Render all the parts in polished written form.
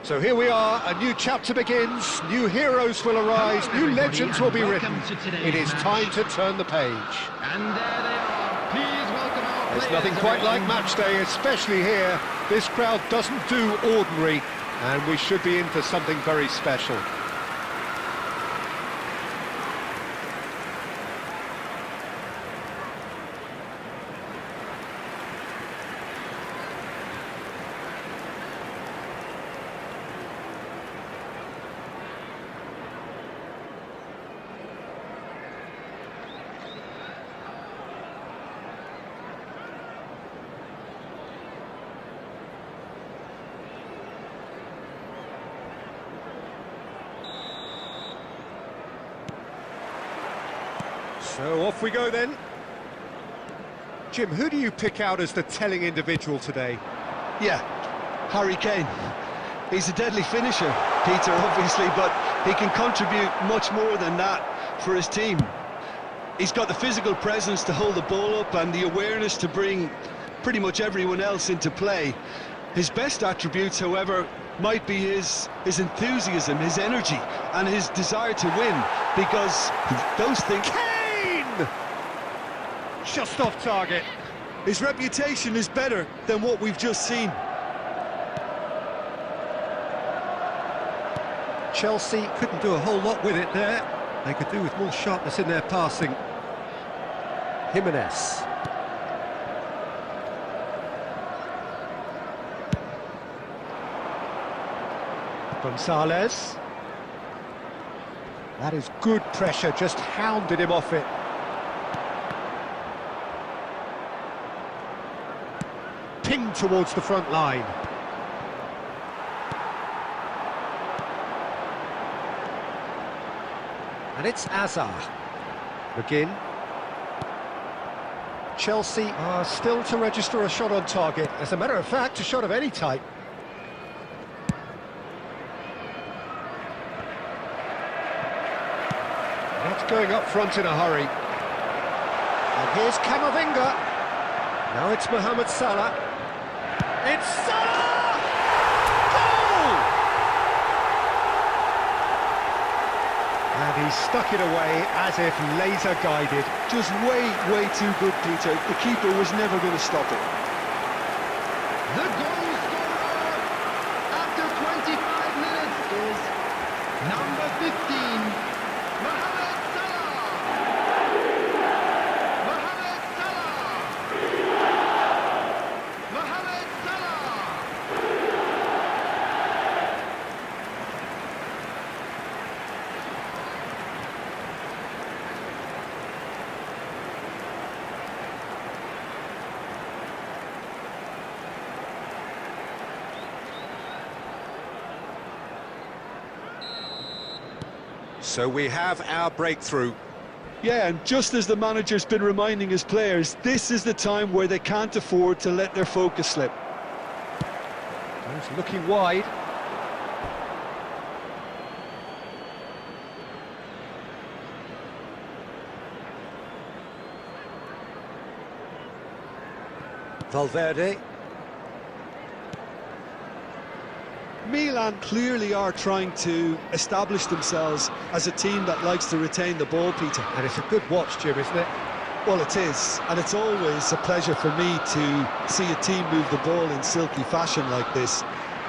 So here we are, a new chapter begins, new heroes will arise, new legends will be written. It is time to turn the page. And there they are. Please welcome our There's players nothing quite like match day, especially here. This crowd doesn't do ordinary, and we should be in for something very special. So off we go then. Jim, who do you pick out as the telling individual today? Yeah, Harry Kane. He's a deadly finisher, Peter, obviously, but he can contribute much more than that for his team. He's got the physical presence to hold the ball up and the awareness to bring pretty much everyone else into play. His best attributes, however, might be his enthusiasm, his energy, and his desire to win, because those things... Just off target. His reputation is better than what we've just seen. Chelsea couldn't do a whole lot with it there. They could do with more sharpness in their passing. Jimenez. Gonzalez. That is good pressure, just hounded him off it. Pinged towards the front line. And it's Azar. McGinn. Chelsea are still to register a shot on target. As a matter of fact, a shot of any type. Not going up front in a hurry. And here's Camavinga. Now it's Mohamed Salah. It's Salah! Goal! And he stuck it away as if laser-guided. Just way too good, Peter. The keeper was never going to stop it. The goal scorer after 25 minutes is number 15, Mohamed Salah. Mohamed Salah. Mohamed Salah. So we have our breakthrough. Yeah, and just as the manager's been reminding his players, this is the time where they can't afford to let their focus slip. He's looking wide. Valverde. Milan clearly are trying to establish themselves as a team that likes to retain the ball, Peter. And it's a good watch, Jim, isn't it? Well, it is, and it's always a pleasure for me to see a team move the ball in silky fashion like this.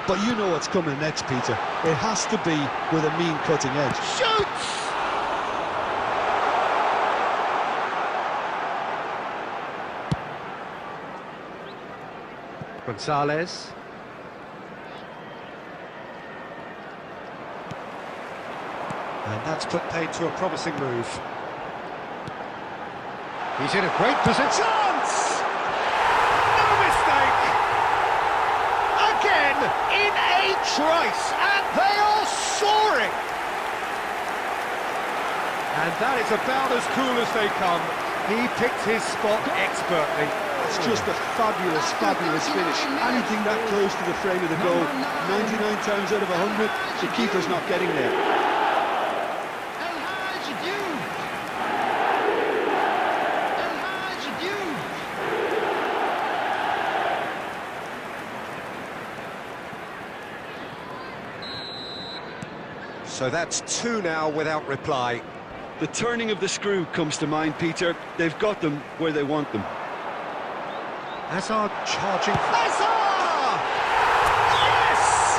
But you know what's coming next, Peter. It has to be with a mean cutting edge. Shoots! Gonzalez. And that's put paid to a promising move. He's in a great position. Chance! No mistake! Again, in a trice, and they are soaring! And that is about as cool as they come. He picked his spot expertly. It's just a fabulous finish. Anything that close to the frame of the goal, 99 times out of 100, the keeper's not getting there. So that's two now without reply. The turning of the screw comes to mind, Peter. They've got them where they want them. Hazard charging. Hazard! Yes!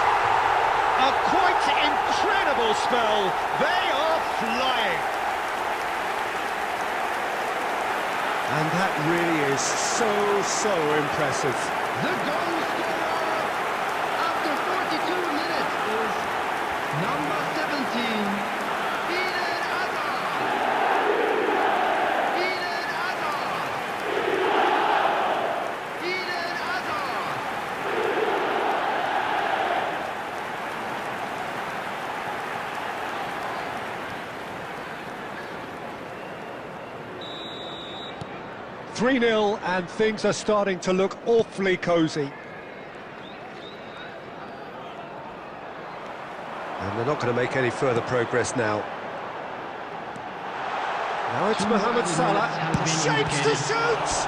A quite incredible spell. They are flying. And that really is so impressive. The goal scorer after 42 minutes is number 17, Eden Hazard. Eden Hazard. Eden Hazard. 3-0 and things are starting to look awfully cosy. And they're not going to make any further progress now. Now it's Mohamed Salah, shapes to shoot!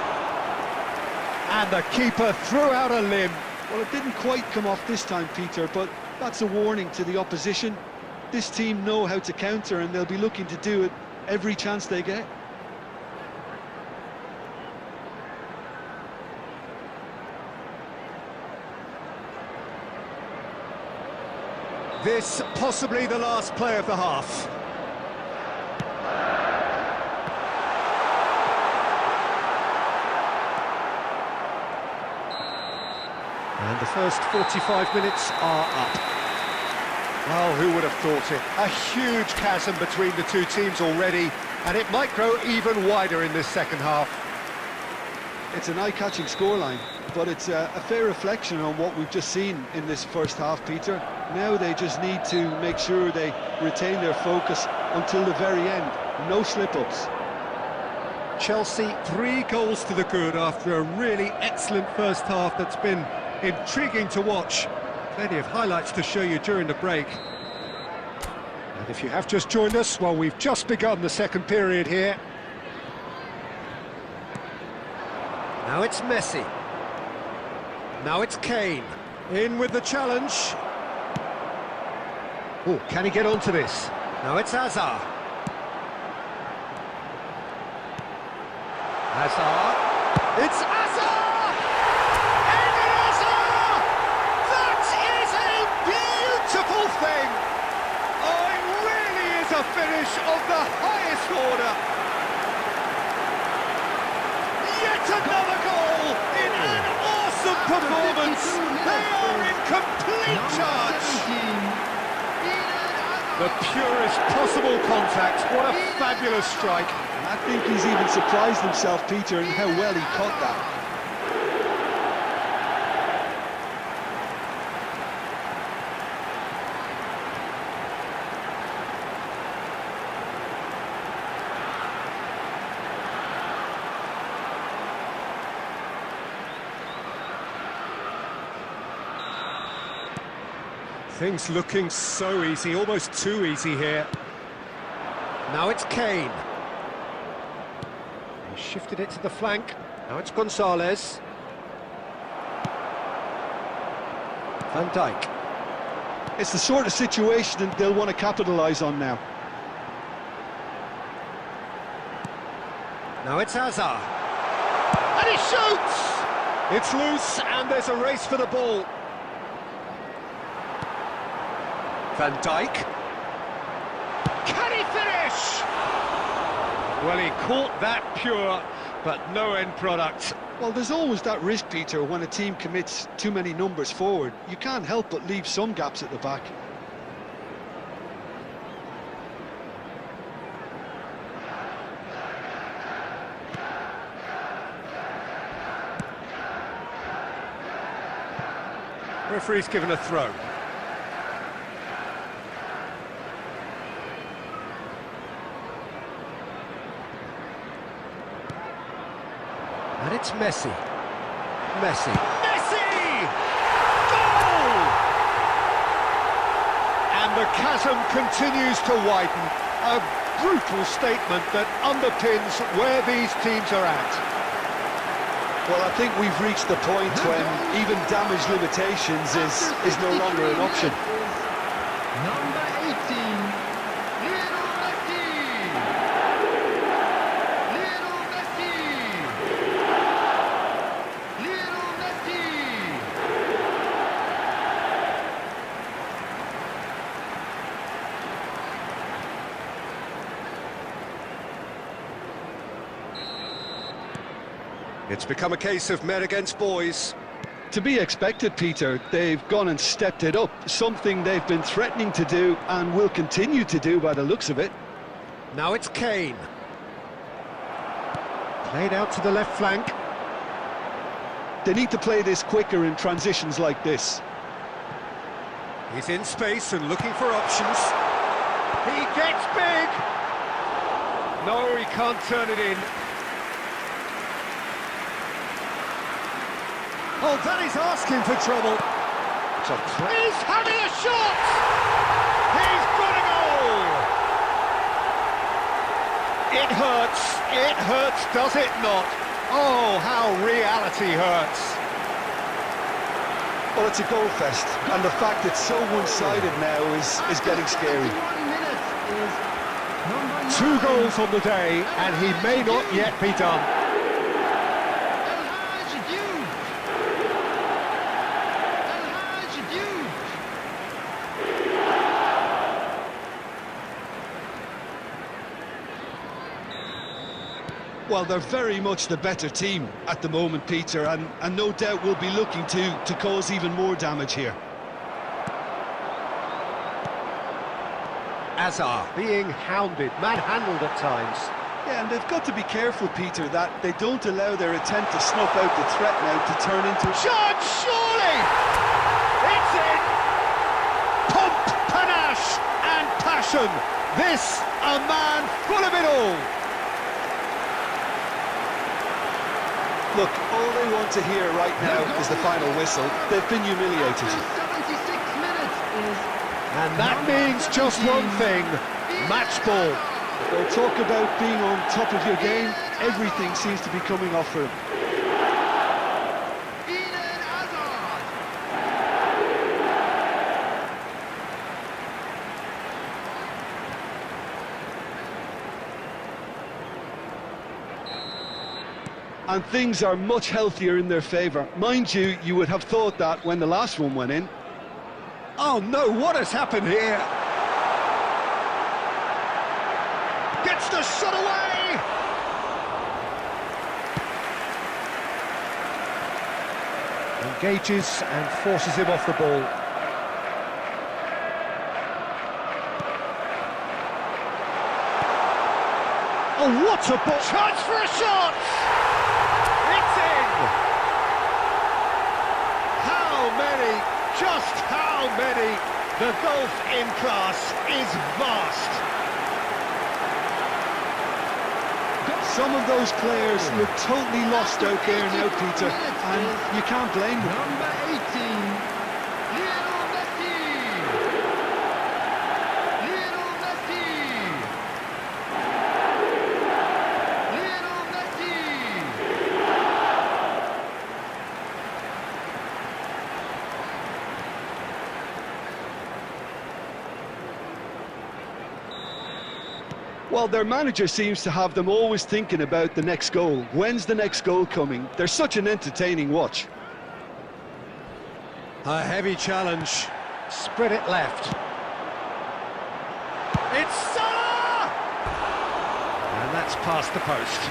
And the keeper threw out a limb. Well, it didn't quite come off this time, Peter, but that's a warning to the opposition. This team know how to counter, and they'll be looking to do it every chance they get. This possibly the last play of the half. And the first 45 minutes are up. Well, who would have thought it? A huge chasm between the two teams already, and it might grow even wider in this second half. It's an eye-catching scoreline, but it's a fair reflection on what we've just seen in this first half, Peter. Now they just need to make sure they retain their focus until the very end. No slip-ups. Chelsea 3 goals to the good after a really excellent first half that's been intriguing to watch. Plenty of highlights to show you during the break. And if you have just joined us, well, we've just begun the second period here. Now it's Messi. Now it's Kane. In with the challenge. Oh, can he get onto this? Now it's Hazard. Hazard. It's Hazard! Eden Hazard! That is a beautiful thing! Oh, it really is a finish of the highest order. Yet another goal in an awesome performance. They are in complete charge. The purest possible contact. What a fabulous strike. I think he's even surprised himself, Peter, in how well he caught that. Things looking so easy, almost too easy here. Now it's Kane. He shifted it to the flank. Now it's Gonzalez. Van Dijk. It's the sort of situation that they'll want to capitalise on now. Now it's Hazard. And he shoots! It's loose and there's a race for the ball. Van Dijk. Can he finish? Well, he caught that pure, but no end product. Well, there's always that risk, Peter, when a team commits too many numbers forward. You can't help but leave some gaps at the back. Referee's given a throw. And it's Messi. Messi. Messi! Goal! And the chasm continues to widen. A brutal statement that underpins where these teams are at. Well, I think we've reached the point when even damage limitations is no longer an option. Number 18, Lionel Messi. Lionel Messi. Lionel Messi. It's become a case of men against boys. To be expected, Peter. They've gone and stepped it up, something they've been threatening to do and will continue to do by the looks of it. Now it's Kane. Played out to the left flank. They need to play this quicker in transitions like this. He's in space and looking for options. He gets big! No, he can't turn it in. Oh, that is asking for trouble. He's having a shot! He's got a goal! It hurts, does it not? Oh, how reality hurts. Well, it's a goal fest, and the fact it's so one-sided now is getting scary. 71 minutes is number 2 9. goals on the day, and he may not yet be done. Well, they're very much the better team at the moment, Peter, and no doubt will be looking to cause even more damage here. Azar being hounded, manhandled at times. Yeah, and they've got to be careful, Peter, that they don't allow their attempt to snuff out the threat now to turn into... Shot, surely! It's in! Pomp, panache and passion. This, a man full of it all. Look, all they want to hear right now is the final whistle. They've been humiliated. 76 minutes is And that means just one thing, match ball. They'll talk about being on top of your game. Everything seems to be coming off for them. Eden Hazard. And things are much healthier in their favour. Mind you, you would have thought that when the last one went in. Oh no, what has happened here? Gets the shot away! Engages and forces him off the ball. Oh, what a ball! Chance for a shot! It's in! How many? Just how many? The gulf in class is vast. Some of those players look totally lost out there now, Peter, and you can't blame them. Number 18, Lionel Messi. Lionel Messi. Lionel Messi. Well, their manager seems to have them always thinking about the next goal. When's the next goal coming? They're such an entertaining watch. A heavy challenge. Spread it left. It's Salah! And that's past the post.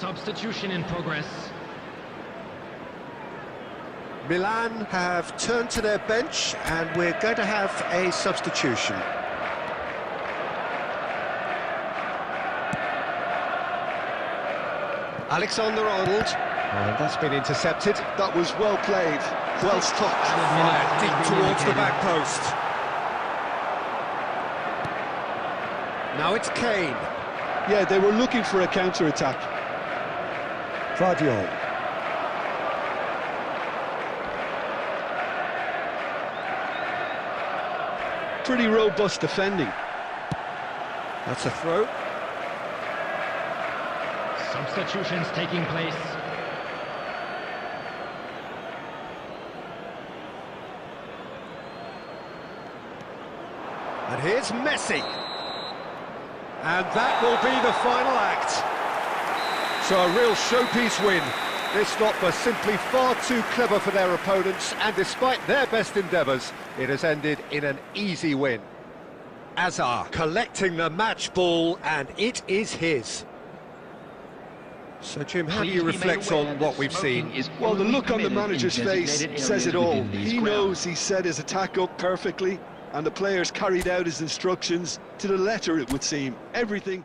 Substitution in progress. Milan have turned to their bench and we're going to have a substitution. Alexander-Arnold, and that's been intercepted. That was well played, well stopped. Fired deep towards the back post. Now it's Kane. Yeah, they were looking for a counter-attack. Guardiola. Pretty robust defending. That's a throw. Substitutions taking place. And here's Messi. And that will be the final act. So a real showpiece win. This stop was simply far too clever for their opponents, and despite their best endeavours, it has ended in an easy win. Azar collecting the match ball, and it is his. So, Jim, how do you reflect on what we've seen? Well, the look on the manager's face says it all. He knows he set his attack up perfectly, and the players carried out his instructions to the letter, it would seem. Everything